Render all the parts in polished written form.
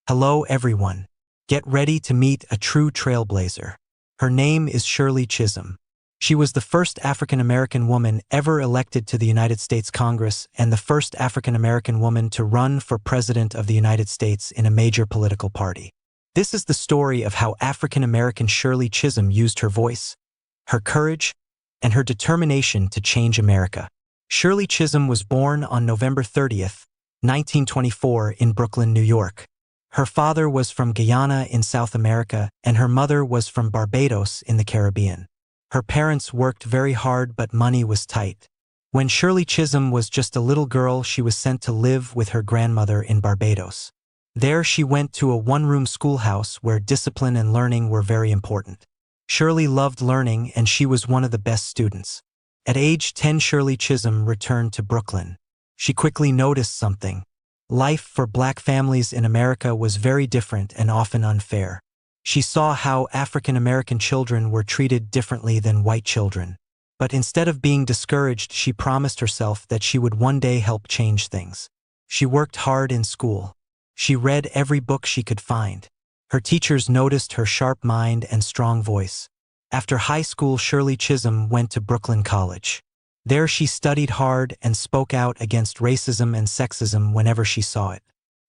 Hello everyone. Get ready to meet a true trailblazer. Her name is Shirley Chisholm. She was the first African American woman ever elected to the United States Congress and the first African American woman to run for President of the United States in a major political party. This is the story of how African American Shirley Chisholm used her voice, her courage, and her determination to change America. Shirley Chisholm was born on November 30th, 1924 in Brooklyn, New York. Her father was from Guyana in South America, and her mother was from Barbados in the Caribbean. Her parents worked very hard, but money was tight. When Shirley Chisholm was just a little girl, she was sent to live with her grandmother in Barbados. There she went to a one-room schoolhouse where discipline and learning were very important. Shirley loved learning, and she was one of the best students. At age 10, Shirley Chisholm returned to Brooklyn. She quickly noticed something. Life for Black families in America was very different and often unfair. She saw how African American children were treated differently than white children. But instead of being discouraged, she promised herself that she would one day help change things. She worked hard in school. She read every book she could find. Her teachers noticed her sharp mind and strong voice. After high school, Shirley Chisholm went to Brooklyn College. There she studied hard and spoke out against racism and sexism whenever she saw it.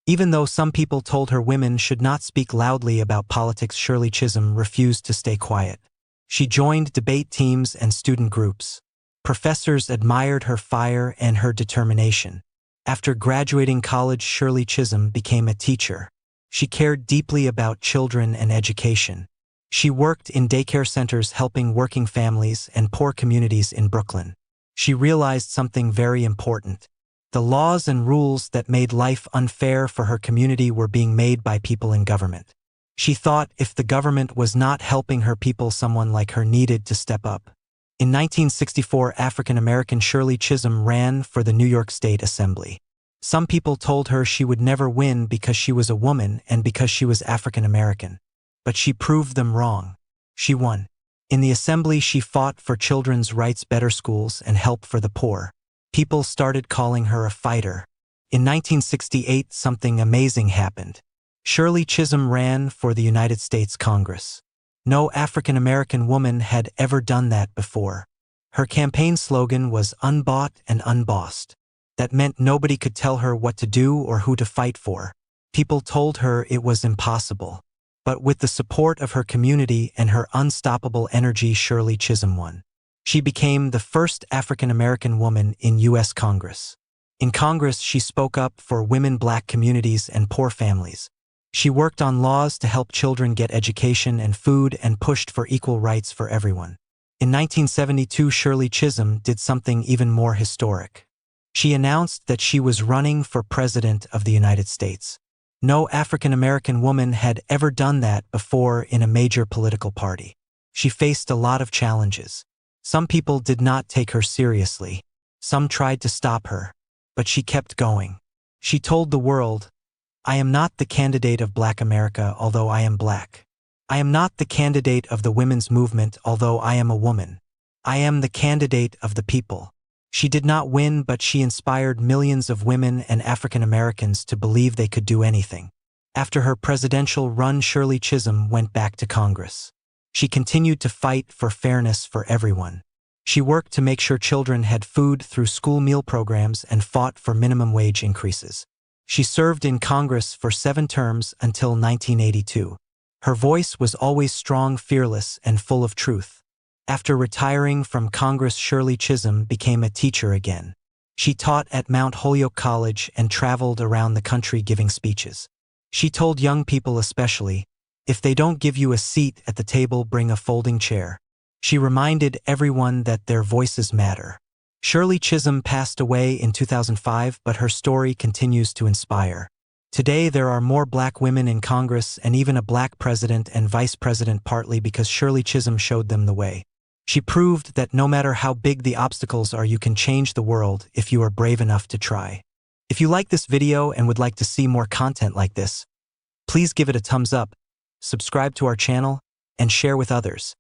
Even though some people told her women should not speak loudly about politics, Shirley Chisholm refused to stay quiet. She joined debate teams and student groups. Professors admired her fire and her determination. After graduating college, Shirley Chisholm became a teacher. She cared deeply about children and education. She worked in daycare centers helping working families and poor communities in Brooklyn. She realized something very important. The laws and rules that made life unfair for her community were being made by people in government. She thought if the government was not helping her people, someone like her needed to step up. In 1964, African American Shirley Chisholm ran for the New York State Assembly. Some people told her she would never win because she was a woman and because she was African American. But she proved them wrong. She won. In the assembly, she fought for children's rights, better schools, and help for the poor. People started calling her a fighter. In 1968, something amazing happened. Shirley Chisholm ran for the United States Congress. No African American woman had ever done that before. Her campaign slogan was "Unbought and Unbossed." That meant nobody could tell her what to do or who to fight for. People told her it was impossible. But with the support of her community and her unstoppable energy, Shirley Chisholm won. She became the first African American woman in U.S. Congress. In Congress, she spoke up for women, Black communities, and poor families. She worked on laws to help children get education and food and pushed for equal rights for everyone. In 1972, Shirley Chisholm did something even more historic. She announced that she was running for President of the United States. No African American woman had ever done that before in a major political party. She faced a lot of challenges. Some people did not take her seriously. Some tried to stop her. But she kept going. She told the world, "I am not the candidate of Black America, although I am Black. I am not the candidate of the women's movement, although I am a woman. I am the candidate of the people." She did not win, but she inspired millions of women and African Americans to believe they could do anything. After her presidential run, Shirley Chisholm went back to Congress. She continued to fight for fairness for everyone. She worked to make sure children had food through school meal programs and fought for minimum wage increases. She served in Congress for 7 terms until 1982. Her voice was always strong, fearless, and full of truth. After retiring from Congress, Shirley Chisholm became a teacher again. She taught at Mount Holyoke College and traveled around the country giving speeches. She told young people especially, if they don't give you a seat at the table, bring a folding chair. She reminded everyone that their voices matter. Shirley Chisholm passed away in 2005, but her story continues to inspire. Today, there are more Black women in Congress and even a Black president and vice president, partly because Shirley Chisholm showed them the way. She proved that no matter how big the obstacles are, you can change the world if you are brave enough to try. If you like this video and would like to see more content like this, please give it a thumbs up, subscribe to our channel, and share with others.